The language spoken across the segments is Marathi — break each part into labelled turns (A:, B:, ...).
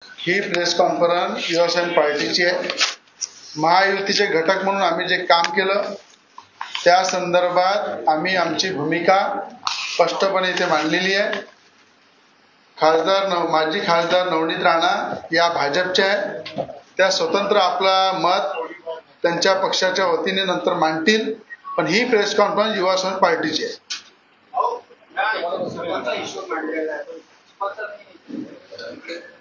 A: ही प्रेस कॉन्फरन्स युवासेना पार्टीची आहे। महायुतीचे घटक म्हणून आम्ही जे काम केलं त्या संदर्भात आम्ही आमची भूमिका स्पष्टपणे इथे मांडलेली आहे। माजी खासदार नवनीत राणा या भाजपच्या आहे, त्या स्वतंत्र आपला मत त्यांच्या पक्षाच्या वतीने नंतर मांडतील, पण ही प्रेस कॉन्फरन्स युवासेना पार्टीची आहे।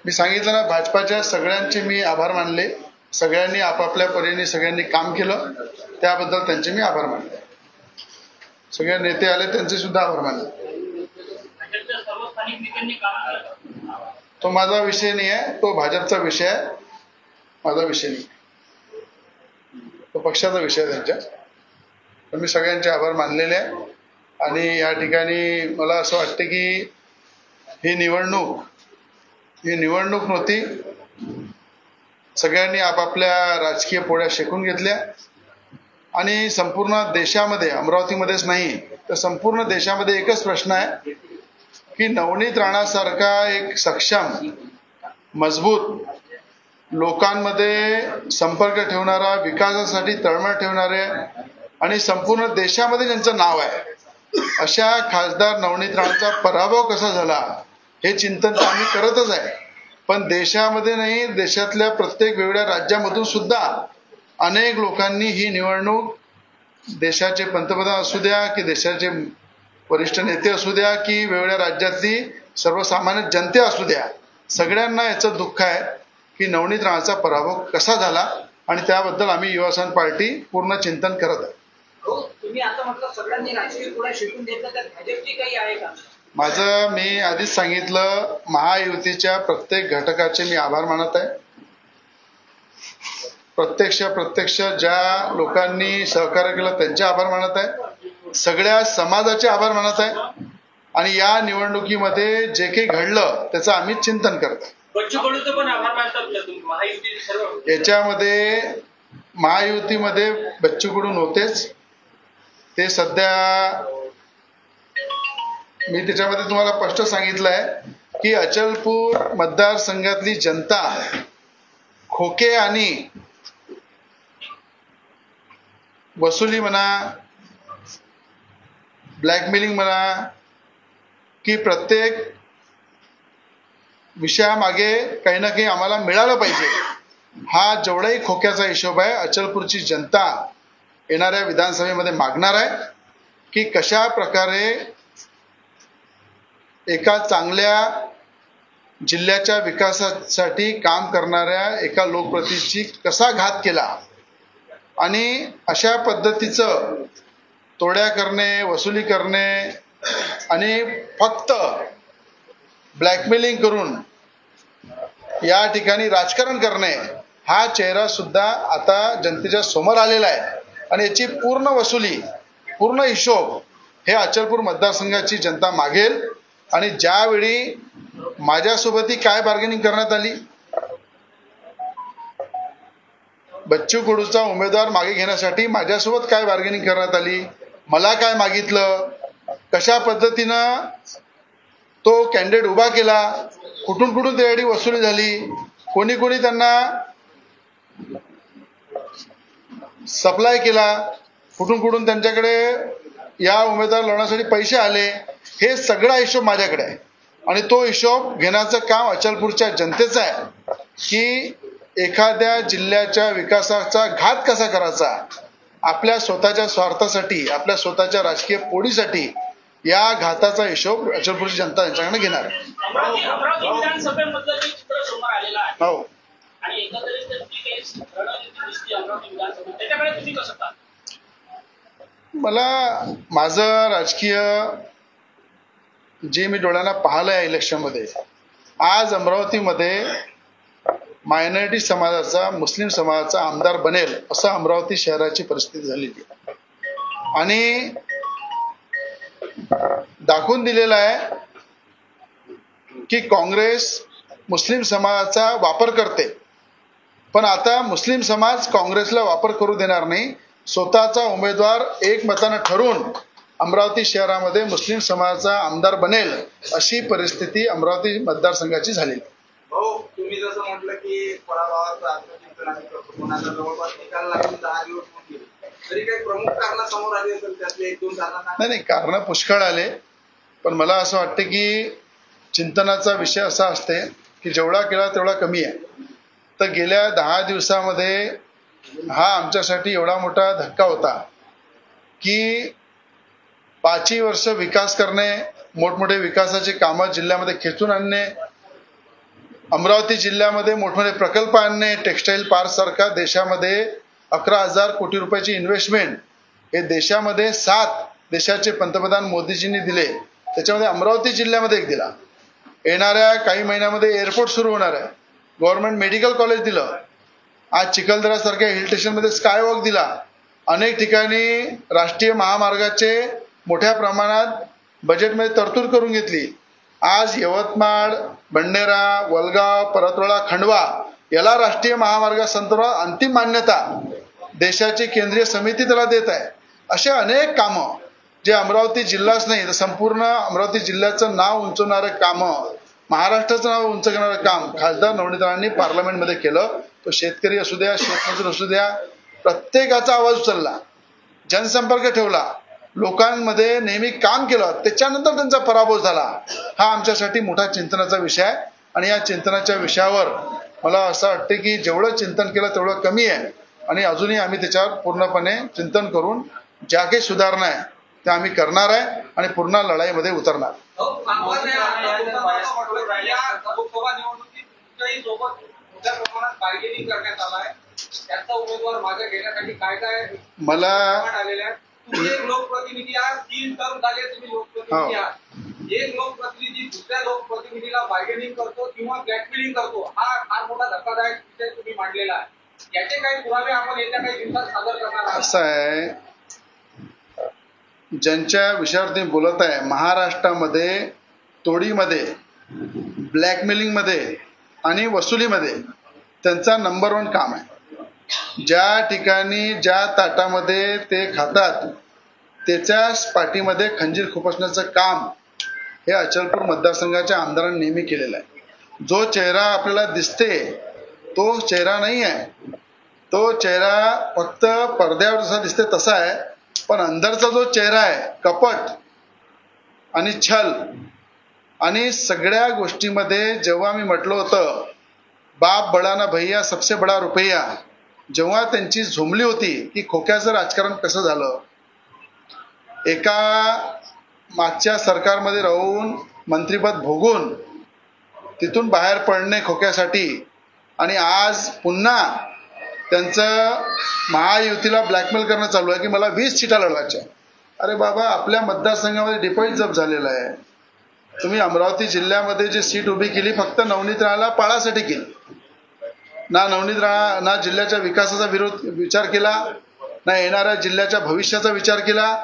A: मी सांगितलं ना, भाजपाच्या सगळ्यांचे मी आभार मानले। सगळ्यांनी आपापल्या परीने सगळ्यांनी काम केलं, त्याबद्दल त्यांचे मी आभार मानले। सगळे नेते आले त्यांचे सुद्धा आभार मानले। तो माझा विषय नाही आहे, तो भाजपचा विषय आहे, माझा विषय नाही, तो पक्षाचा विषय आहे त्यांच्या। पण मी सगळ्यांचे आभार मानलेले आहे। आणि या ठिकाणी मला असं वाटतं की ही निवडणूक नव्हती। सगळ्यांनी आपापल्या राजकीय पोळ्या शेकून घेतल्या आणि संपूर्ण देशामध्ये, अमरावतीमध्येच नाही तर संपूर्ण देशामध्ये एकच प्रश्न आहे की नवनीत राणासारखा एक सक्षम, मजबूत, लोकांमध्ये संपर्क ठेवणारा, विकासासाठी तळमळ ठेवणारे आणि संपूर्ण देशामध्ये ज्यांचं नाव आहे, अशा खासदार नवनीत राणांचा पराभव कसा झाला हे चिंतन तर आम्ही करतच आहे। पण देशामध्ये नाही, देशातल्या प्रत्येक वेगळ्या राज्यामधून सुद्धा अनेक लोकांनी ही निवडणूक, देशाचे पंतप्रधान असू द्या की देशाचे वरिष्ठ नेते असू द्या की वेगळ्या राज्यातली सर्वसामान्य जनता असू द्या, सगळ्यांना याचं दुःख आहे की नवनीत राणाचा पराभव कसा झाला आणि त्याबद्दल आम्ही युवासेना पार्टी पूर्ण चिंतन करत आहे।
B: तुम्ही आता म्हटलं सगळ्यांनी राजकीय पोळ्या शेकून घेतल्या, त्यात भाजपची काही आहे का?
A: मी आधीच सांगितलं, महायुतीच्या प्रत्येक घटकाचे मी आभार मानत आहे। प्रत्यक्ष ज्या लोकांनी सहकार्य केलं त्यांचे आभार मानत आहे, सगळ्या समाजाचे आभार मानत आहे आणि या निवडणुकीमध्ये जे काही घडलं त्याचं आम्ही चिंतन करत आहे।
B: बच्चू कडूचं पण आभार मानतात तुम्ही, महायुती सर्व
A: याच्यामध्ये महायुतीमध्ये बच्चू कडू नव्हतेच, ते सध्या, मी त्याच्यामध्ये तुम्हाला स्पष्ट सांगितलं आहे की अचलपूर मतदारसंघातली जनता खोके आणि वसुली म्हणा, ब्लॅकमेलिंग म्हणा की प्रत्येक विषयामागे काही ना काही आम्हाला मिळालं पाहिजे, हा जेवढाही खोक्याचा हिशोब आहे अचलपूरची जनता येणाऱ्या विधानसभेमध्ये मागणार आहे की कशा प्रकारे एका चांगल्या जिल्ह्याच्या विकासासाठी काम करणाऱ्या एका लोकप्रतिनिधीची कसा घात केला आणि अशा पद्धतीचं तोड्या करणे, वसुली करणे आणि फक्त ब्लॅकमेलिंग करून या ठिकाणी राजकारण करणे, हा चेहरा सुद्धा आता जनतेच्या समोर आलेला आहे आणि याची पूर्ण वसुली, पूर्ण हिशोब हे अचलपूर मतदारसंघाची जनता मागेल। आणि ज्यावेळी माझ्यासोबतही काय बार्गेनिंग करण्यात आली, बच्चू कडूचा उमेदवार मागे घेण्यासाठी माझ्यासोबत काय बार्गेनिंग करण्यात आली, मला काय मागितलं, कशा पद्धतीनं तो कॅन्डिडेट उभा केला, कुठून त्यासाठी वसुली झाली, कोणी त्यांना सप्लाय केला, कुठून त्यांच्याकडे या उमेदवार लढवण्यासाठी पैसे आले, हे सगळा हिशोब माझ्याकडे आहे आणि तो हिशोब घेण्याचं काम अचलपूरच्या जनतेचं आहे की एखाद्या जिल्ह्याच्या विकासाचा घात कसा करायचा, आपल्या स्वतःच्या स्वार्थासाठी, आपल्या स्वतःच्या राजकीय पोळीसाठी या घाताचा हिशोब अचलपूरची जनता यांच्याकडे घेणार आहे। हो, मला माझं राजकीय जे मी डोळ्यांना पाहिलं आहे इलेक्शनमध्ये, आज अमरावतीमध्ये मायनॉरिटी समाजाचा, मुस्लिम समाजाचा आमदार बनेल असं अमरावती शहराची परिस्थिती झालेली आहे आणि दाखवून दिलेलं आहे की काँग्रेस मुस्लिम समाजाचा वापर करते, पण आता मुस्लिम समाज काँग्रेसला वापर करू देणार नाही। स्वतःचा उमेदवार एकमतानं ठरवून अमरावती शहरामध्ये मुस्लिम समाजाचा आमदार बनेल अशी परिस्थिती अमरावती मतदारसंघाची झाली।
C: तुम्ही जसं म्हटलं की पराभवाचं आत्मचिंतन आम्ही करतो, पण आता जवळपास निकाल लागून 10 दिवस होऊन गेले, तरी काही प्रमुख कारण समोर आली असेल, त्यातले 1-2 कारणं?
A: नाही, कारण पुष्कळ आले, पण मला असं वाटतं की चिंतनाचा विषय असा असते की जेवढा केला तेवढा कमी आहे. तर गेल्या 10 दिवसामध्ये हा आमच्यासाठी एवढा मोठा धक्का होता की 5ही वर्ष विकास करणे, मोठमोठे विकासाची कामं जिल्ह्यामध्ये खेचून आणणे, अमरावती जिल्ह्यामध्ये मोठमोठे प्रकल्प आणणे, टेक्सटाईल पार्क सारखा देशामध्ये 11,000 कोटी रुपयाची इन्व्हेस्टमेंट हे देशामध्ये 7 देशाचे पंतप्रधान मोदीजींनी दिले, त्याच्यामध्ये अमरावती जिल्ह्यामध्ये एक दिला. येणाऱ्या काही महिन्यामध्ये एअरपोर्ट सुरू होणार आहे, गव्हर्नमेंट मेडिकल कॉलेज दिलं, आज चिखलदरा सारख्या हिल स्टेशनमध्ये स्कायवॉक दिला, अनेक ठिकाणी राष्ट्रीय महामार्गाचे मोठ्या प्रमाणात बजेटमध्ये तरतूद करून घेतली. आज यवतमाळ, भंडेरा, वलगाव, परतवाडा, खंडवा याला राष्ट्रीय महामार्गासंदर्भात अंतिम मान्यता देशाची केंद्रीय समिती त्याला देत आहे. असे अनेक कामं जे अमरावती जिल्हाच नाही तर संपूर्ण अमरावती जिल्ह्याचं नाव उंचवणारं कामं, महाराष्ट्राचं नाव उंच करणारं काम खासदार नवनीत राणांनी पार्लमेंटमध्ये केलं. तो शेतकरी असू द्या, शेतमजूर असू द्या, प्रत्येकाचा आवाज उचलला, जनसंपर्क ठेवला, लोकांमध्ये नेहमी काम केलं, त्याच्यानंतर त्यांचा पराभव झाला. हा आमच्यासाठी मोठा चिंतनाचा विषय आहे आणि या चिंतनाच्या विषयावर मला असं वाटतं की जेवढं चिंतन केलं तेवढं कमी आहे आणि अजूनही आम्ही त्याच्यावर पूर्णपणे चिंतन करून ज्या काही सुधारणा आहे त्या आम्ही करणार आहे आणि पूर्ण लढाईमध्ये उतरणार. मला
C: लोकप्रतिनिधी आज 3 टर्म झाले, तुम्ही लोकप्रतिनिधी आहात. एक लोकप्रतिनिधी दुसऱ्या लोकप्रतिनिधीला बार्गेनिंग करतो किंवा ब्लॅकमेलिंग करतो, हा फार मोठा धक्कादायक विषय तुम्ही मांडलेला आहे. याचे काही पुरावे आपण येत्या काही दिवसात सादर करणार आहात?
A: असं आहे, ज्यांच्या विषयावर तुम्ही बोलत आहे, महाराष्ट्रामध्ये तोडीमध्ये, ब्लॅकमेलिंगमध्ये आणि वसुलीमध्ये त्यांचा नंबर 1 काम आहे. ज्या ठिकाणी ज्या ताटामध्ये ते खातात त्याच्याच पाठीमध्ये खंजीर खुपसण्याचं काम हे अचलपूर मतदारसंघाच्या आमदारांनी नेहमी केलेलं आहे. जो चेहरा आपल्याला दिसते तो चेहरा नाही आहे, तो चेहरा फक्त पडद्यावर जसा दिसते तसा आहे, पण अंदरचा जो चेहरा आहे, कपट आणि छल आणि सगळ्या गोष्टीमध्ये जेव्हा मी म्हटलं होतं बाप बडा ना भैया सबसे बडा रुपया, जेव्हा त्यांची झोंबली होती की खोक्याचं राजकारण कसं झालं, एका मागच्या सरकारमध्ये राहून मंत्रिपद भोगून तिथून बाहेर पडणे खोक्यासाठी आणि आज पुन्हा त्यांचं महायुतीला ब्लॅकमेल करणं चालू आहे की मला 20 सीटा लढवायच्या. अरे बाबा, आपल्या मतदारसंघामध्ये डिपॉझिट जप्त झालेलं आहे. तुम्ही अमरावती जिल्ह्यामध्ये जी सीट उभी केली फक्त नवनीत राणाला पाळासाठी केली. ना नवनीत राणा ना जिल्ह्याच्या विकासाचा विचार केला, ना येणाऱ्या जिल्ह्याच्या भविष्याचा विचार केला,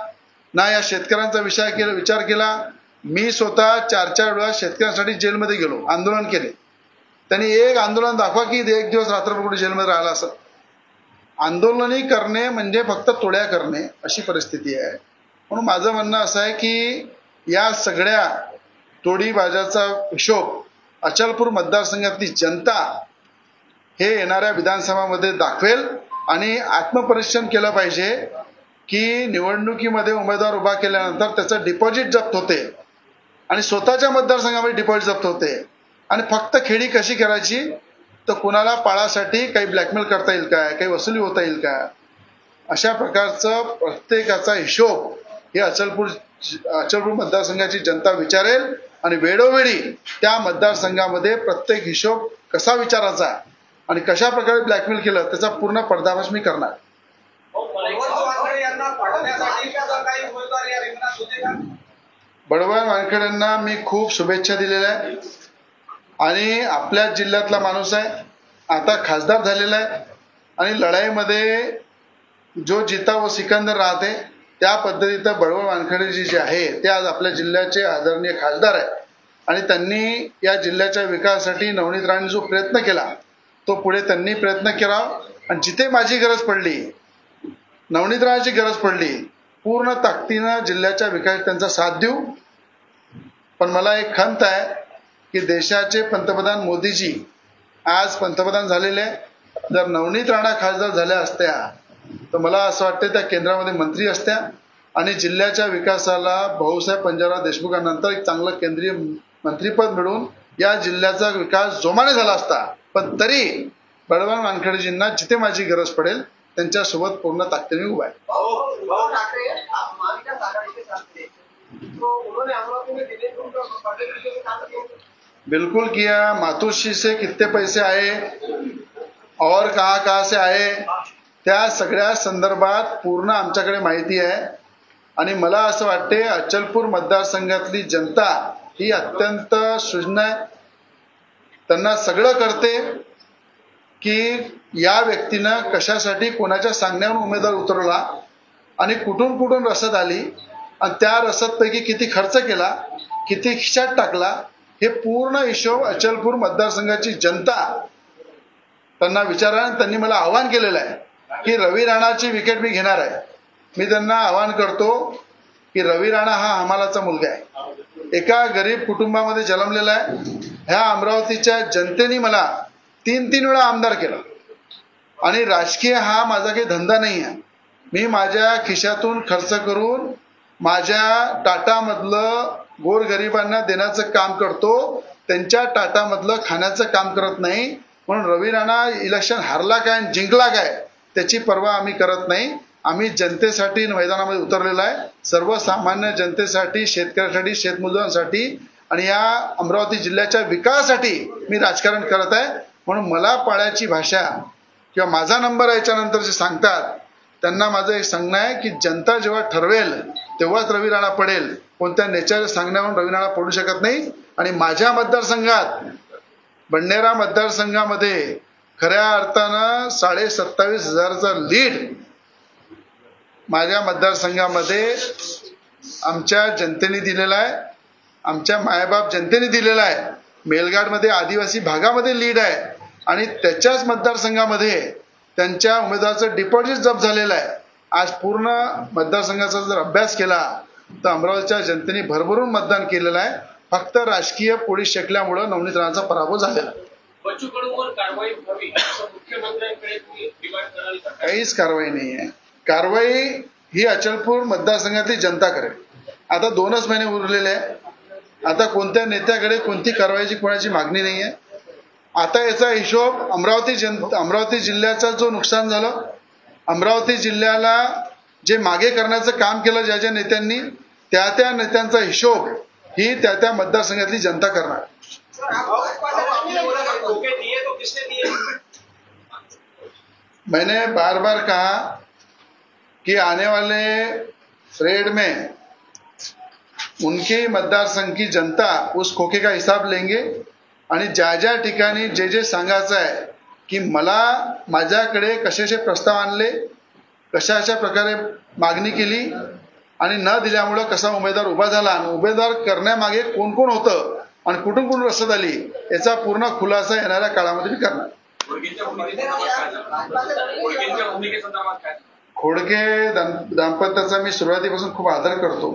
A: ना या शेतकऱ्यांचा विचार केला. मी स्वतः 4-4 वेळा शेतकऱ्यांसाठी जेलमध्ये गेलो, आंदोलन केले. त्यांनी एक आंदोलन दाखवा की 1 दिवस रात्रभर कुठे जेलमध्ये राहिला असं. आंदोलनही करणे म्हणजे फक्त तोड्या करणे अशी परिस्थिती आहे. म्हणून माझं म्हणणं असं आहे की या सगळ्या तोडीबाजाचा हिशोब अचलपूर मतदारसंघातली जनता हे येणाऱ्या विधानसभामध्ये दाखवेल आणि आत्मपरीक्षण केलं पाहिजे की निवडणुकीमध्ये उमेदवार उभा केल्यानंतर त्याचं डिपॉझिट जप्त होते आणि स्वतःच्या मतदारसंघामध्ये डिपॉझिट जप्त होते आणि फक्त खेडी कशी करायची तर कुणाला पाळासाठी काही ब्लॅकमेल करता येईल काय, काही वसुली होता येईल का, अशा प्रकारचं प्रत्येकाचा हिशोब हे अचलपूर मतदारसंघाची जनता विचारेल आणि वेळोवेळी त्या मतदारसंघामध्ये प्रत्येक हिशोब कसा विचारायचा आणि कशा प्रकारे ब्लॅकमेल केलं त्याचा पूर्ण पर्दाफाश मी करणार. बळवंत वानखेडेंना मी खूप शुभेच्छा दिलेल्या आहे आणि आपल्या जिल्ह्यातला माणूस आहे, आता खासदार झालेला आहे आणि लढाईमध्ये जो जिता व सिकंदर राहते त्या पद्धतीनं बळवंत वानखेडेजी जे आहे ते आज आपल्या जिल्ह्याचे आदरणीय खासदार आहे आणि त्यांनी या जिल्ह्याच्या विकासासाठी नवनीत राणांनी जो प्रयत्न केला तो पुढे त्यांनी प्रयत्न केला आणि जिथे माझी गरज पडली, नवनीत राणांची गरज पडली, पूर्ण ताकदीनं जिल्ह्याच्या विकासात त्यांचा साथ देऊ. पण मला एक खंत आहे की देशाचे पंतप्रधान मोदीजी आज पंतप्रधान झालेले आहे. जर नवनीत राणा खासदार झाल्या असत्या तर मला असं वाटतं त्या केंद्रामध्ये मंत्री असत्या आणि जिल्ह्याच्या विकासाला भाऊसाहेब पंजाबराव देशमुखांनंतर एक चांगलं केंद्रीय मंत्रीपद मिळून या जिल्ह्याचा विकास जोमाने झाला असता. पण तरी बळवंत वानखेडेजींना जिथे माझी गरज पडेल त्यांच्यासोबत पूर्ण ताकदीने उभा आहे.
B: उद्धव ठाकरे आप महाविकास आघाड़ी के साथ थे, तो उन्होंने अमरावती में दिनेश गुप्ता और पटेल जी के साथ किया?
A: बिल्कुल किया. मातोश्री से कितने पैसे आए और कहाँ से आए त्या सगळ्या संदर्भात पूर्ण आमच्याकडे माहिती आहे. आणि मला असं वाटते अचलपूर मतदारसंघातली जनता ही अत्यंत सुज्ञ आहे. त्यांना सगळं करते की या व्यक्तीनं कशासाठी कोणाच्या सांगण्यावरून उमेदवार उतरवला आणि कुठून कुठून रसद आली आणि त्या रसदपैकी किती खर्च केला, किती खिशात टाकला, हे पूर्ण हिशोब अचलपूर मतदारसंघाची जनता त्यांना विचारा. त्यांनी मला आवाहन केलेलं आहे की रवी राणाची विकेट मी घेणार आहे. मी त्यांना आवाहन करतो की रवी राणा हा हमालाचा मुलगा आहे, एका गरीब कुटुंबामध्ये जन्मलेला आहे. ह्या अमरावतीच्या जनतेने मला 3 वेळा आमदार केलं आणि राजकीय हा माझा काही धंदा नाही आहे. मी माझ्या खिशातून खर्च करून माझ्या टाटामधलं गोरगरिबांना देण्याचं काम करतो, त्यांच्या टाटामधलं खाण्याचं काम करत नाही. म्हणून रवी राणा इलेक्शन हारला काय आणि जिंकला काय त्याची पर्वा आम्ही करत नाही. आम्ही जनतेसाठी मैदानामध्ये उतरलेला आहे, सर्वसामान्य जनतेसाठी, शेतकऱ्यांसाठी, शेतमजुरांसाठी आणि या अमरावती जिल्ह्याच्या विकासासाठी मी राजकारण करत आहे. म्हणून मला पाळ्याची भाषा किंवा माझा नंबर याच्यानंतर जे सांगतात त्यांना माझं एक सांगणं आहे की जनता जेव्हा ठरवेल तेव्हाच रवी राणा पडेल. कोणत्या नेत्याच्या सांगण्यावरून रवी राणा पडू शकत नाही. आणि माझ्या मतदारसंघात बंडेरा मतदारसंघामध्ये खऱ्या अर्थानं 27,500चा लीड माझ्या मतदारसंघामध्ये आमच्या जनतेने दिलेला आहे, आमच्या मायबाप जनतेने दिलेला आहे. मेलघाटमध्ये आदिवासी भागामध्ये लीड आहे आणि त्याच्याच मतदारसंघामध्ये त्यांच्या उमेदवाराचं डिपॉझिट जप्त झालेलं आहे. आज पूर्ण मतदारसंघाचा जर अभ्यास केला तर अमरावतीच्या जनतेने भरभरून मतदान केलेलं आहे. फक्त राजकीय पोळी शेकल्यामुळे नवनीत राणाचा पराभव झालेला.
C: बच्चू कडूंवर कारवाई व्हावी असं मुख्यमंत्र्यांकडे तुम्ही डिमांड कराल का?
A: काहीच कारवाई नाही आहे. कारवाई ही अचलपूर मतदारसंघातली जनता करेल. आता 2च महिने उरलेले आहे. आता कोणत्या नेत्याकडे कोणती कारवाईची कोणाची मागणी नाही आहे. आता याचा हिशोब अमरावती जिल्ह्याचा जो नुकसान झालं, अमरावती जिल्ह्याला जे मागे करण्याचं काम केलं ज्या ज्या नेत्यांनी, त्या नेत्यांचा हिशोब ही त्या मतदारसंघातली जनता करणार. मैंने बार बार कहा कि आने वाले फ्रेड में उनके मतदारसंघ की जनता उस खोके का हिसाब लेंगे आणि ज्या ठिकाणी जे सांगायचं आहे की मला माझ्याकडे कशाचे प्रस्ताव आणले, कशा प्रकारे मागणी केली आणि न दिल्यामुळं कसा उमेदवार उभा झाला आणि उमेदवार करण्यामागे कोण कोण होतं आणि कुठून रसद आली याचा पूर्ण खुलासा येणाऱ्या काळामध्ये मी करणार. खोडके दाम्पत्याचा मी सुरुवातीपासून खूप आदर करतो,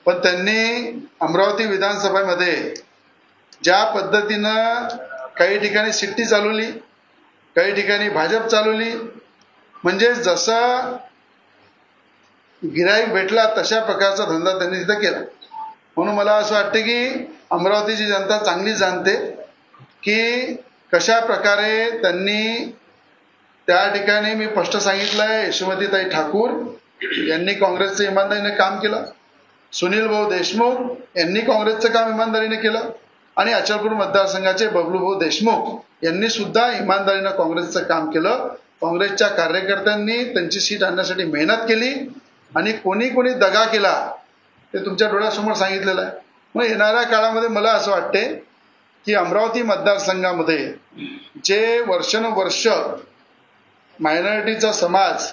A: पण त्यांनी अमरावती विधानसभेमध्ये ज्या पद्धतीनं काही ठिकाणी शिट्टी चालवली, काही ठिकाणी भाजप चालवली, म्हणजे जसं गिराईक भेटला तशा प्रकारचा धंदा त्यांनी तिथं केला. म्हणून मला असं वाटतं की अमरावतीची जनता चांगली जाणते की कशा प्रकारे त्यांनी त्या ठिकाणी. मी स्पष्ट सांगितलंय, यशोमतीताई ठाकूर यांनी काँग्रेसचं इमानदारीने काम केलं, सुनील भाऊ देशमुख यांनी काँग्रेसचं काम इमानदारीने केलं आणि अचलपूर मतदारसंघाचे बबलूभाऊ देशमुख यांनी सुद्धा इमानदारीनं काँग्रेसचं काम केलं. काँग्रेसच्या कार्यकर्त्यांनी त्यांची सीट आणण्यासाठी मेहनत केली आणि कोणी दगा केला ते तुमच्या डोळ्यासमोर सांगितलेलं आहे. मग येणाऱ्या काळामध्ये मला असं वाटते की अमरावती मतदारसंघामध्ये जे वर्षानुवर्ष मायनॉरिटीचा समाज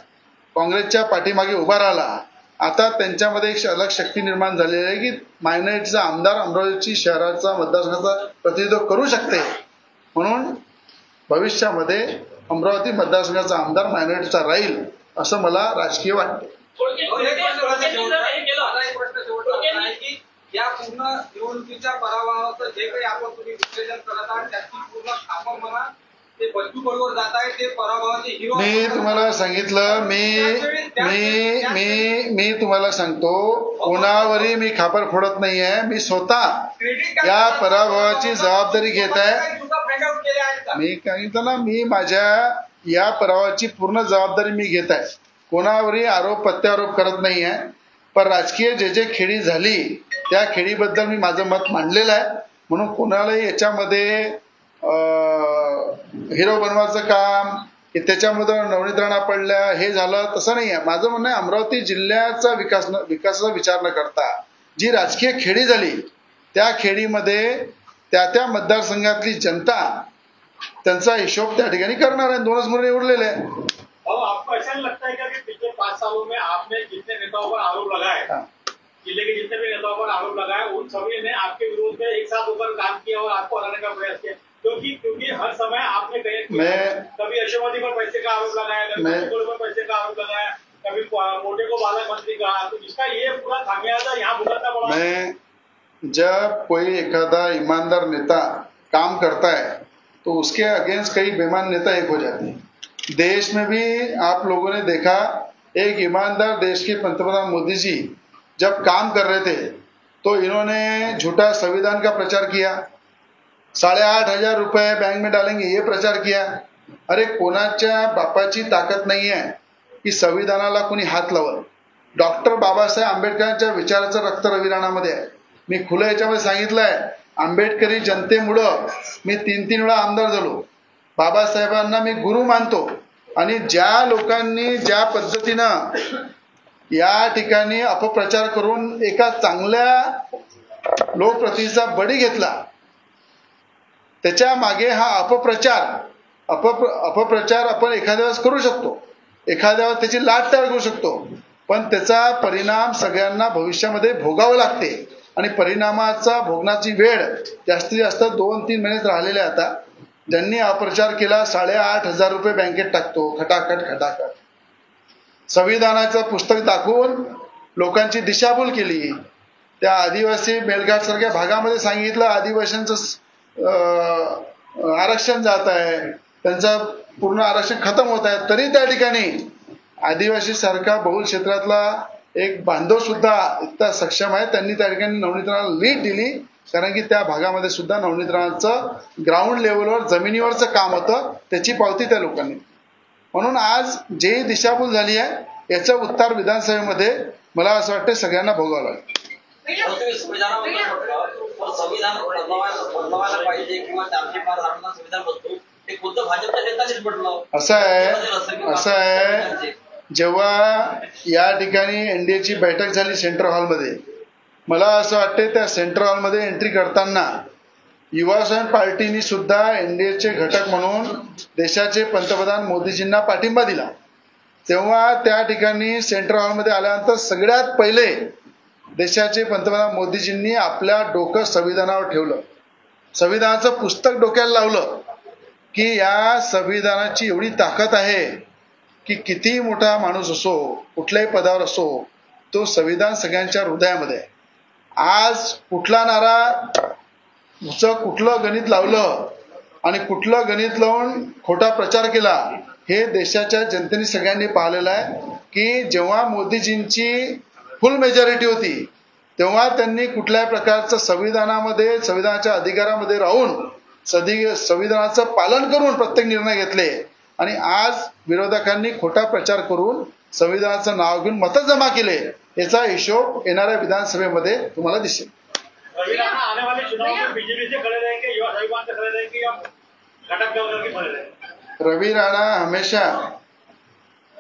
A: काँग्रेसच्या पाठीमागे उभा राहिला, आता त्यांच्यामध्ये एक अलग शक्ती निर्माण झालेली आहे की मायनॉरिटीचा आमदार अमरावती शहराचा मतदारसंघाचा प्रतिनिधित्व करू शकते. म्हणून भविष्यामध्ये अमरावती मतदारसंघाचा आमदार मायनॉरिटीचा राहील असं मला राजकीय वाटते.
C: या पूर्ण निवडणुकीच्या पराभवाचं जे काही आपण तुम्ही विश्लेषण करत आहात त्याची पूर्ण आपण म्हणा ते बच्चू कडूवर जात आहे ते पराभवाचे हिरो.
A: मी तुम्हाला सांगितलं, मी तुम्हाला सांगतो, कोणावरही मी खापर फोडत नाहीये. मी स्वतः या पराभवाची जबाबदारी घेत आहे. मी सांगितलं ना, मी माझ्या या पराभवाची पूर्ण जबाबदारी मी घेत आहे. कोणावरही आरोप प्रत्यारोप करत नाहीये. पण राजकीय जे खेळी झाली त्या खेळीबद्दल मी माझं मत मांडलेलं आहे. म्हणून कोणालाही याच्यामध्ये हिरो बनवायचं काम की त्याच्यामध्ये नवनीत राणा पडल्या हे झालं तसं नाही आहे. माझं म्हणणं आहे, अमरावती जिल्ह्याचा विकासाचा विचार न करता जी राजकीय खेळी झाली त्या खेळीमध्ये त्या मतदारसंघातली जनता त्यांचा हिशोब त्या ठिकाणी करणार आहे. 2च मुलं उरलेले आहे.
D: आपको ऐसा नहीं लगता है क्या कि पिछले 5 सालों में आपने जितने नेताओं पर आरोप लगाए, जिले के जितने भी नेताओं पर आरोप लगाए, उन सभी ने आपके विरोध में एक साथ होकर काम किया और आपको हराने का प्रयास किया? क्योंकि हर समय आपने कभी यशोमती पर पैसे का आरोप लगाया, कभी पर पैसे का आरोप लगाया, कभी मोटे को बालक मंत्री कहा, तो जिसका ये पूरा खामियाजा यहाँ भुगतना पड़ा।
A: मैं जब कोई एखादा ईमानदार नेता काम करता है तो उसके अगेंस्ट कई बेईमान नेता एक हो जाते हैं. देश में भी आप लोगों ने देखा, एक ईमानदार देश के पंतप्रधान मोदी जी जब काम कर रहे थे तो इन्होंने झूठा संविधान का प्रचार किया, 8,500 रुपए बैंक में डालेंगे ये प्रचार किया. अरे कोणाच्या बापाची ताकद नाही आहे की संविधानाला कोणी हात लावल. डॉक्टर बाबासाहेब आंबेडकरांच्या विचाराचं रक्त रवी राणामध्ये आहे. मी खुलं याच्यामध्ये सांगितलंय, आंबेडकरी जनतेमुळं मी 3 वेळा आमदार झालो. बाबासाहेबांना मी गुरु मानतो. आणि ज्या लोकांनी ज्या पद्धतीनं या ठिकाणी अपप्रचार करून एका चांगल्या लोकप्रतिनिधीचा बळी घेतला, त्याच्या मागे हा अपप्रचार आपण एखाद्या वेळेस करू शकतो, एखाद्या वेळेस त्याची लाट तयार करू शकतो, पण त्याचा परिणाम सगळ्यांना भविष्यामध्ये भोगावं लागते. आणि परिणामाचा भोगण्याची वेळ जास्तीत जास्त 2-3 महिने राहिलेले. आता ज्यांनी अपप्रचार केला 8,500 रुपये बँकेत टाकतो, खटाखट संविधानाचं पुस्तक दाखवून लोकांची दिशाभूल केली. त्या आदिवासी मेळघाट सारख्या भागामध्ये सांगितलं आदिवासींचं आरक्षण जात आहे, त्यांचं पूर्ण आरक्षण खतम होत आहे. तरी त्या ठिकाणी आदिवासी सारखा बहुल क्षेत्रातला एक बांधव सुद्धा इतका सक्षम आहे, त्यांनी त्या ठिकाणी नवनीत राणाला लीड दिली. कारण की त्या भागामध्ये सुद्धा नवनीत राणाचं ग्राउंड लेवलवर जमिनीवरचं काम होतं, त्याची पावती त्या लोकांनी. म्हणून आज जे दिशाभूल झाली आहे याचं उत्तर विधानसभेमध्ये मला असं वाटतं सगळ्यांना भोगावं लागेल.
E: संविधान बदलवायला पाहिजे किंवा 405 संविधान बदलू ते खुद्द भाजपच्या नेत्यांनीच बदलावं.
A: असं आहे, जेव्हा या ठिकाणी एनडीएची बैठक झाली सेंट्रल हॉलमध्ये, मला असं वाटते त्या सेंट्रल हॉलमध्ये एंट्री करताना युवा पार्टीनी सुद्धा एनडीएचे घटक म्हणून देशाचे पंतप्रधान मोदीजींना पाठिंबा दिला. तेव्हा त्या ठिकाणी सेंट्रल हॉलमध्ये आल्यानंतर सगळ्यात पहिले देशाचे पंतप्रधान मोदीजींनी आपल्या डोकं संविधानावर ठेवलं, संविधानाचं पुस्तक डोक्याला लावलं की या संविधानाची एवढी ताकद आहे की किती मोठा माणूस असो, कुठल्याही पदावर असो, तो संविधान सगळ्यांच्या हृदयामध्ये आहे. आज कुठला नारा, कुठलं गणित लावलं आणि कुठलं गणित लावून खोटा प्रचार केला हे देशाच्या जनतेने सगळ्यांनी पाहिलेलं आहे. की जेव्हा मोदीजींची फुल मेजॉरिटी होती तेव्हा त्यांनी कुठल्याही प्रकारचं संविधानाच्या अधिकारामध्ये राहून संविधानाचं पालन करून प्रत्येक निर्णय घेतले. आणि आज विरोधकांनी खोटा प्रचार करून संविधानाचं नाव घेऊन मतं जमा केले. याचा हिशोब येणाऱ्या विधानसभेमध्ये तुम्हाला दिसेल. रवि राणा हमेशा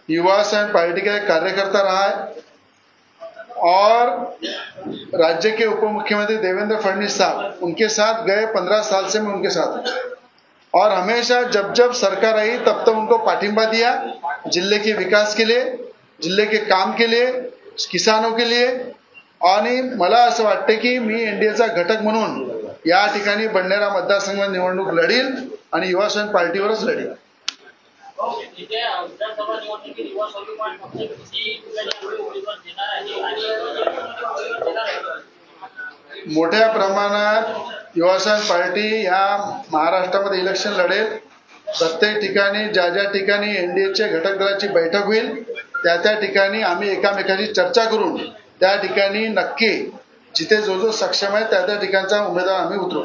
A: युवा संघ पार्टी का एक कार्यकर्ता रहा है और राज्य के उप मुख्यमंत्री देवेंद्र फडणवीस साहब उनके साथ गए 15 साल से मैं उनके साथ और हमेशा जब सरकार आई तब उनको पाठिंबा दिया जिले के विकास के लिए, जिले के काम के लिए, किसानों के लिए. आणि मला असं वाटते की मी एनडीएचा घटक म्हणून या ठिकाणी बंडनेरा मतदारसंघात निवडणूक लढील आणि युवा संघ पार्टीवरच लढील.
E: विधानसभा निवडणुकीत युवा स्वाभिमान पक्ष किती उमेदवार देणार आहे आणि
A: मोठ्या प्रमाणात युवासेना पार्टी या महाराष्ट्रामध्ये इलेक्शन लढेल. प्रत्येक ठिकाणी ज्या ठिकाणी एनडीएच्या घटक दलाची बैठक होईल त्या ठिकाणी आम्ही एकामेकांची चर्चा करून त्या ठिकाणी नक्की जिथे जो सक्षम आहे त्या ठिकाणचा उमेदवार आम्ही उतरू.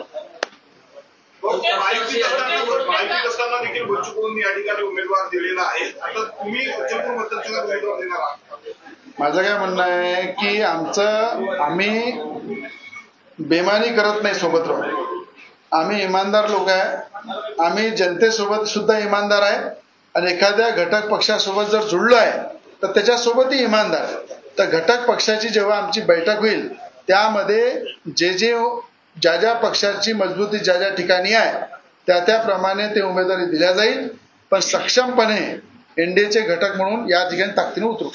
F: महायुती असताना देखील बच्चूंनी या ठिकाणी उमेदवार दिलेला आहे. आता तुम्ही चतुर मतदारसंघात उमेदवार देणार आहात.
A: माझं काय म्हणणं आहे की आम्ही बेमानी करत नाही सोबत राहून. आम्ही इमानदार लोक आहे. आम्ही जनतेसोबत सुद्धा इमानदार आहे आणि एखाद्या घटक पक्षासोबत जर जुळलो आहे तर त्याच्यासोबतही इमानदार. तर घटक पक्षाची जेव्हा आमची बैठक होईल त्यामध्ये ज्या पक्षाची मजबूती ज्या ठिकाणी आहे त्याप्रमाणे ते उमेदवारी दिल्या जाईल. पण सक्षमपणे एनडीएचे घटक म्हणून या ठिकाणी ताकदीने उतरू.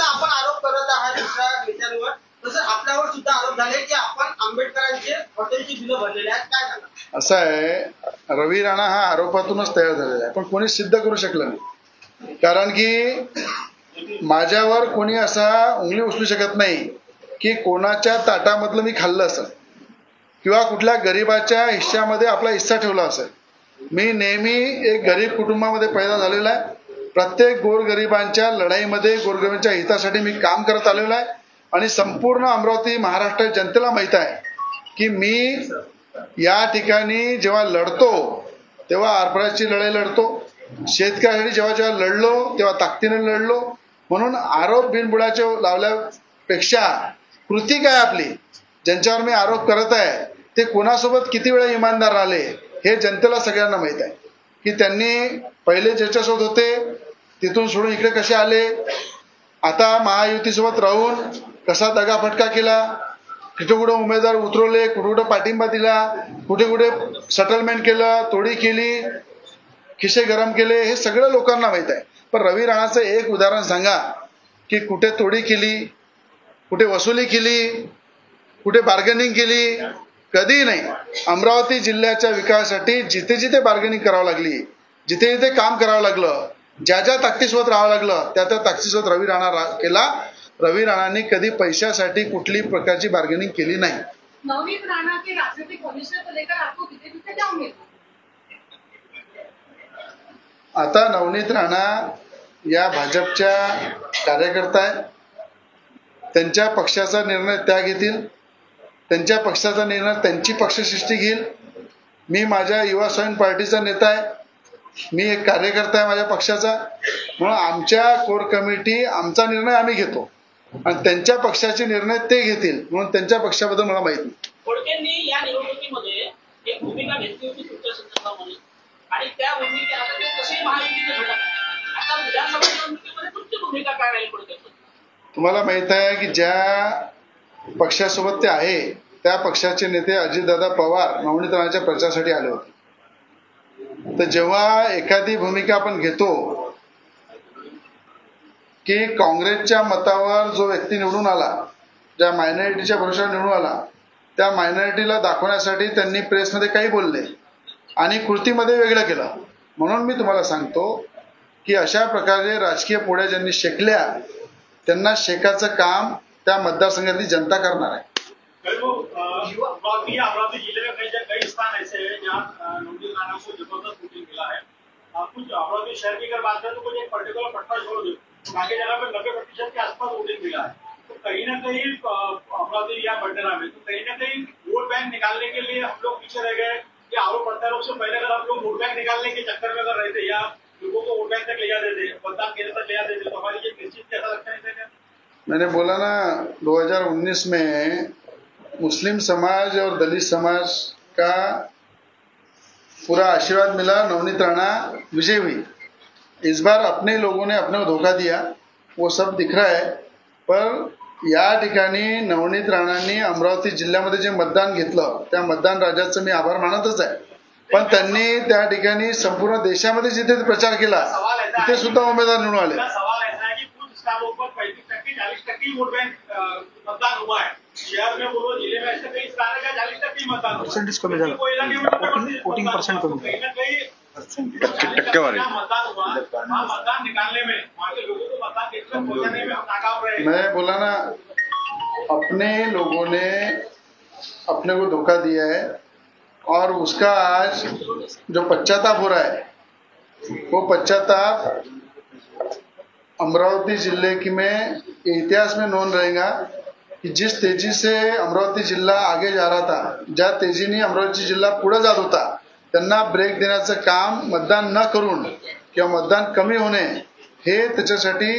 B: आपण आरोप करत आहात दुसऱ्या नेत्यांवर, तसं आपल्यावर सुद्धा आरोप झाले की आपण आंबेडकरांचे हॉटेलची बिलं भरलेले आहेत. काय झालं?
A: असं आहे, रवी राणा हा आरोपातूनच तयार झालेला आहे पण कोणी सिद्ध करू शकलं नाही. कारण की माझ्यावर कोणी असा उंगली उचलू शकत नाही की कोणाच्या ताटामधलं मी खाल्लं असेल किंवा कुठल्या गरीबाच्या हिश्श्यामध्ये आपला हिस्सा ठेवला असेल. मी नेहमी एक गरीब कुटुंबामध्ये पैदा झालेला आहे. प्रत्येक गोरगरिबांच्या लढाईमध्ये गोरगरिबांच्या हितासाठी मी काम करत आलेलो आहे आणि संपूर्ण अमरावती महाराष्ट्र जनतेला माहित आहे की मी या ठिकाणी जेव्हा लढतो तेव्हा आरपराची लढाई लढतो. शेतकऱ्यासाठी जेव्हा लढलो तेव्हा ताकदीने लढलो. म्हणून आरोप बिनबुडाचे लावल्यापेक्षा कृती काय आपली ज्यांच्यावर मी आरोप करत आहे ते कोणासोबत किती वेळा इमानदार राहिले हे जनतेला सगळ्यांना माहित आहे की त्यांनी पहिले ज्याच्यासोबत होते तिथून सोडून इकडे कसे आले, आता महायुतीसोबत राहून कसा दगाफटका केला, कुठे कुठे उमेदवार उतरवले, कुठे कुठे पाठिंबा दिला, कुठे कुठे सेटलमेंट केलं, तोडी केली, खिसे गरम केले, हे सगळं लोकांना माहित आहे. पण रवी राणाचं एक उदाहरण सांगा की कुठे तोडी केली, कुठे वसुली केली, कुठे बार्गेनिंग केली? कधी नाही. अमरावती जिल्ह्याच्या विकासासाठी जिथे जिथे बार्गेनिंग करावं लागली, जिथे जिथे काम करावं लागलं, ज्या ताकदीसोबत राहावं लागलं त्या ताकदीसोबत रवी राणा केला. रवी राणांनी कधी पैशासाठी कुठली प्रकारची बार्गेनिंग केली नाही.
G: नवनीत राणा के राजनीतिक भविष्य को लेकर आपको कितने कितने जाओगे?
A: आता नवनीत राणा या भाजपच्या कार्यकर्ता आहेत. त्यांच्या पक्षाचा निर्णय त्या घेतील, त्यांच्या पक्षाचा निर्णय त्यांची पक्षसृष्टी घेईल. मी माझ्या युवा स्वाभिमान पार्टीचा नेता आहे, मी एक कार्यकर्ता आहे माझ्या पक्षाचा. म्हणून आमच्या कोर कमिटी आमचा निर्णय आम्ही घेतो आणि त्यांच्या पक्षाचे निर्णय ते घेतील. म्हणून त्यांच्या पक्षाबद्दल मला माहिती नाही.
H: खोडकेंनी या निवडणुकीमध्ये एक भूमिका घेतली होती तुमच्या संदर्भामध्ये आणि त्या भूमिकेमध्ये कशी महायुतीचे घटक आता विधानसभा निवडणुकीमध्ये तुमची भूमिका काय राहील खोडकेंची?
A: तुम्हाला माहित आहे की ज्या पक्षासोबत ते आहे त्या पक्षाचे नेते अजितदादा पवार नवनीत राणाच्या प्रचारासाठी आले होते. तर जेव्हा एखादी भूमिका आपण घेतो की काँग्रेसच्या मतावर जो व्यक्ती निवडून आला, ज्या मायनॉरिटीच्या भरोशावर निवडून आला, त्या मायनॉरिटीला दाखवण्यासाठी त्यांनी प्रेसमध्ये काही बोलले आणि कृतीमध्ये वेगळं केलं. म्हणून मी तुम्हाला सांगतो की अशा प्रकारे राजकीय पोळ्या ज्यांनी शेकल्या त्यांना शेकाचं काम त्या मतदारसंघातली जनता करणार आहे.
D: अमरावती जिले में कई स्थान ऐसे हैं जहाँ नवनीत राणा को जबरदस्त वोटिंग मिला है. कुछ अमरावती शहर की अगर बात करें तो कुछ एक पर्टिकुलर पट्टा छोड़ दो, बाकी जगह पे 90% के आसपास वोटिंग मिला है. तो कहीं ना कहीं अमरावती या बंडरा में तो कहीं ना कहीं वोट बैंक निकालने के लिए हम लोग पीछे रह गए. कि आरोप प्रत्यारोप से पहले अगर हम लोग वोट बैंक निकालने के चक्कर में अगर रहते या लोगों को वोट बैंक तक ले जाते थे, मतदान केंद्र तक ले जाते थे, तो हमारी ये निश्चित ऐसा लगता नहीं था.
A: मैंने बोला ना 2019 में मुस्लिम समाज और दलित समाज का पूरा आशीर्वाद मिला, नवनीत राणा विजय हुई. इस बार अपने लोगों ने अपने को धोखा दिया, वो सब दिख रहा है. पर या ठिकाणी नवनीत राणांनी अमरावती जिल्ह्यामध्ये जे मतदान घेतलं त्या मतदान राजाचं मी आभार मानतच आहे. पण त्यांनी त्या ठिकाणी संपूर्ण देशामध्ये जिथे प्रचार केला तिथे सुद्धा उमेदवार निवडून आले.
D: स्थानों पर 35%-40% वोट बैंक मतदान हुआ है. शहर में बोलो, जिले में ऐसे कई स्थान है 40% मतदान परसेंटेज कमी झाला, वोटिंग परसेंट कमी कहीं ना कहीं टक्केवारी मतदान हुआ. हाँ, मतदान निकालने में वहाँ के लोगों को मतदान केंद्र पहुँचाने में हम नाकाम रहे.
A: मैं बोला ना अपने लोगों ने अपने को धोखा दिया है और उसका आज जो पश्चाताप हो रहा है वो पश्चाताप अमरावती जिले की में इतिहास में नोंद रहेगा की जिस तेजी से अमरावती जिल्हा आगे जा रहा था, ज्या तेजीने अमरावती जिल्हा पुढे जात होता, त्यांना ब्रेक देण्याचं काम मतदान न करून किंवा मतदान कमी होणे हे त्याच्यासाठी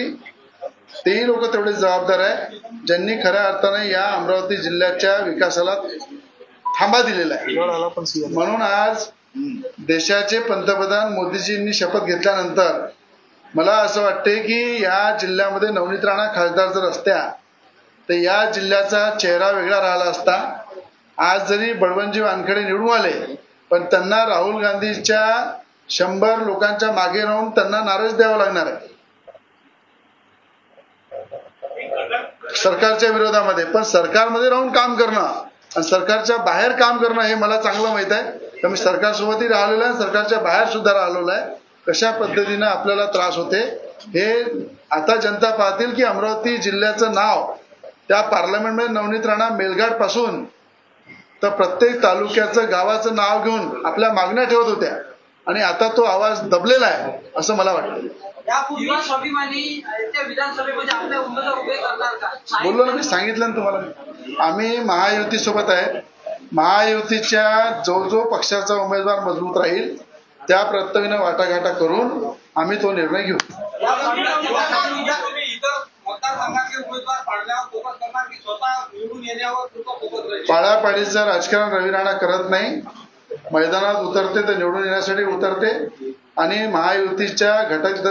A: तेही लोक तेवढे जबाबदार आहे ज्यांनी खऱ्या अर्थाने या अमरावती जिल्ह्याच्या विकासाला थांबा दिलेला आहे. म्हणून आज देशाचे पंतप्रधान मोदीजींनी शपथ घेतल्यानंतर मला असं वाटते की या जिल्ह्यामध्ये नवनीत राणा खासदार जर असत्या तर या जिल्ह्याचा चेहरा वेगळा राहिला असता. आज जरी बळवंतजी वानखेडे निवडून आले पण त्यांना राहुल गांधीच्या 100 लोकांच्या मागे राहून त्यांना नाराज द्यावं लागणार आहे सरकारच्या विरोधामध्ये. पण सरकारमध्ये राहून काम करणं आणि सरकारच्या बाहेर काम करणं हे मला चांगलं माहित आहे. तर मी सरकारसोबतही राहिलेलो आहे, सरकारच्या बाहेर सुद्धा राहिलेलो आहे. कशा पद्धतीने आपल्याला त्रास होते हे आता जनता पाहतील की अमरावती जिल्ह्याचं नाव त्या पार्लमेंटमध्ये नवनीत राणा मेलघाट पासून तर प्रत्येक तालुक्याचं गावाचं नाव घेऊन आपल्या मागण्या ठेवत होत्या आणि आता तो आवाज दबलेला आहे असं मला वाटतं.
B: यापूर्वी स्वाभिमानी विधानसभेमध्ये आपल्या उमेदवार उभे करणार का?
A: बोललो ना, मी सांगितलं ना तुम्हाला. आम्ही महायुती सोबत आहे. महायुतीच्या जो पक्षाचा उमेदवार मजबूत राहील त्या प्रत्येकाने वाटाघाटा करून आम्ही तो निर्णय घेऊ.
C: मतदारसंघाचे उमेदवार पाडल्यावर फोकस करणार की स्वतः निवडून येण्यावर फोकस राहील?
A: पाडापाडीचं राजकारण रवी राणा करत नाही. मैदानात उतरते तर निवडून येण्यासाठी उतरते आणि महायुतीच्या घटक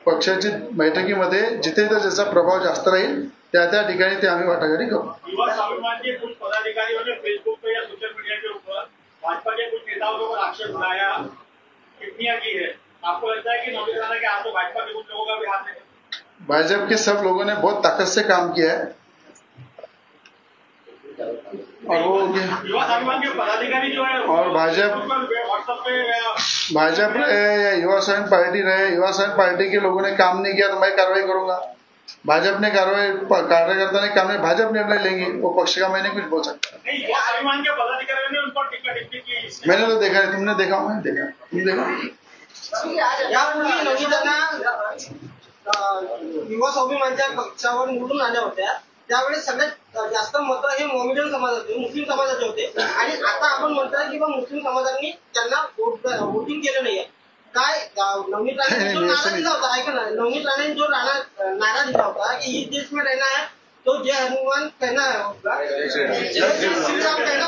A: पक्षाची बैठकीमध्ये जिथे ज्याचा प्रभाव जास्त राहील त्या ठिकाणी ते आम्ही वाटाघाटी करू.
D: युवा स्वाभिमान के कुछ पदाधिकारियों ने फेसबुक पे या सोशल मीडिया के ऊपर भाजपा के कुछ नेताओं के ऊपर आक्षेप उठाया, टिप्पणियां की है. आपको लगता है कि नवनीत राणा के हाथ तो भाजपा के कुछ लोगों का भी हाथ है?
A: भाजपा के सब लोगों ने बहुत ताकत से काम किया है और वो
D: युवा स्वाभिमान के पदाधिकारी जो है
A: और भाजपा रहे या युवा स्वाभिमान पार्टी रहे, युवा स्वाभिमान पार्टी के लोगों ने काम नहीं किया तो मैं कार्रवाई करूंगा. भाजपा ने कार्यकर्ता ने काम नहीं, भाजपा निर्णय लेंगी. वो पक्ष का मैं नहीं कुछ बोल सकता.
D: युवा स्वाभिमान के पदाधिकारियों ने उन पर टिप्पणी की.
A: मैंने तो देखा है, तुमने देखा, मैंने देखा, तुम देखा.
B: यापूर्वी नवनीत युवा स्वाभिमानच्या पक्षावर निवडून आल्या होत्या त्यावेळेस सगळ्यात जास्त मतं हे मोमेडियन समाजाचे, मुस्लिम समाजाचे होते आणि आता आपण म्हणतोय की मुस्लिम समाजांनी त्यांना वोटिंग केलं नाहीये. काय नवनीत राणे जो नारा दिला होता, ऐका ना, नवनीत राणे जो नारा दिला होता की इस देश में रहना है तो जय हनुमान कहना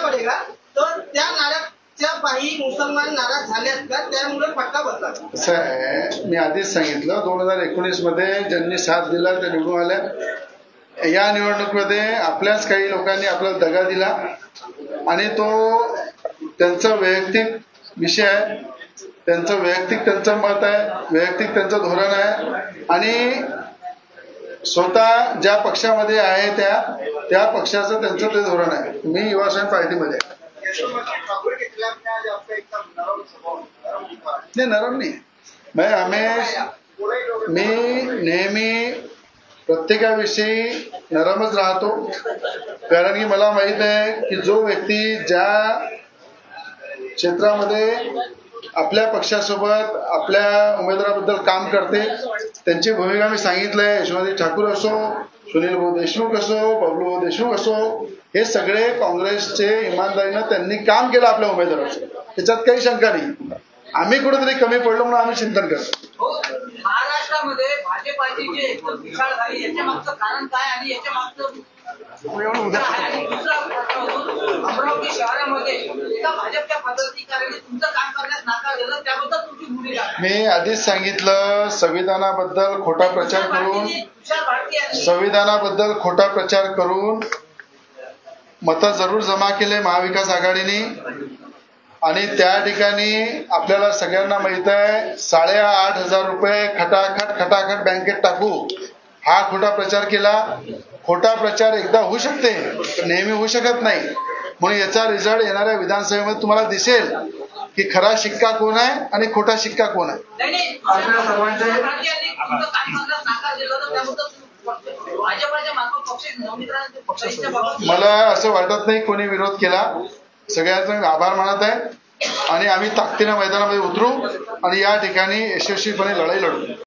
B: पडेगा, तर त्या नाऱ्याच्या पायी मुसलमान नाराज झाल्यात का, त्यामुळे फटका बसला?
A: असं आहे, मी आधीच सांगितलं 2019 मध्ये ज्यांनी साथ दिला ते निवडून आल्या. या निवडणुकीमध्ये आपल्याच काही लोकांनी आपल्याला दगा दिला आणि तो त्यांचा वैयक्तिक विषय आहे, त्यांचं वैयक्तिक त्यांचं मत आहे, वैयक्तिक त्यांचं धोरण आहे आणि स्वतः ज्या पक्षामध्ये आहे त्या पक्षाचं त्यांचं ते धोरण आहे. मी युवा स्वाभिमान पार्टीमध्ये आहे. नाही, नरम नाही. मी नेहमी प्रत्येकाविषयी नरमच राहतो कारण की मला माहित आहे की जो व्यक्ती ज्या क्षेत्रामध्ये आपल्या पक्षासोबत आपल्या उमेदवाराबद्दल काम करते त्यांची भूमिका मी सांगितलंय. यशोमती ठाकूर असो, सुनील भाऊ देशमुख असो, बबलू भाऊ देशमुख असो, हे सगळे काँग्रेसचे इमानदारीनं त्यांनी काम केलं आपल्या उमेदवाराचं, त्याच्यात काही शंका नाही. आम्ही कुठेतरी कमी पडलो म्हणून आम्ही चिंतन करतो.
H: महाराष्ट्रामध्ये भाजपाची जी एकदम पिछाड झाली याच्या मागचं कारण काय आणि याच्या मागचं अमरावती शहरामध्ये एका भाजपच्या पदाधिकाऱ्याने तुमचं काम करण्यास नकार दिलं, त्याबद्दल तुमची भूमिका?
A: मी आधीच सांगितलं, संविधानाबद्दल खोटा प्रचार करून मतं जरूर जमा केले महाविकास आघाडीने आणि त्या ठिकाणी आपल्याला सगळ्यांना माहित आहे 8,500 रुपये खटाखट बँकेत टाकू हा खोटा प्रचार केला. खोटा प्रचार एकदा होऊ शकते पण नेहमी होऊ शकत नाही. म्हणून याचा रिझल्ट येणाऱ्या विधानसभेमध्ये तुम्हाला दिसेल की खरा शिक्का कोण आहे आणि खोटा शिक्का कोण आहे.
H: आपल्या सर्वांचे भाजपच्या मागं पक्ष नवनीत बाबत
A: मला असं वाटत नाही कोणी विरोध केला. सगळ्यांचा आभार मानत आहे आणि आम्ही ताकदीने मैदानामध्ये उतरू आणि या ठिकाणी यशस्वीपणे लढाई लढू.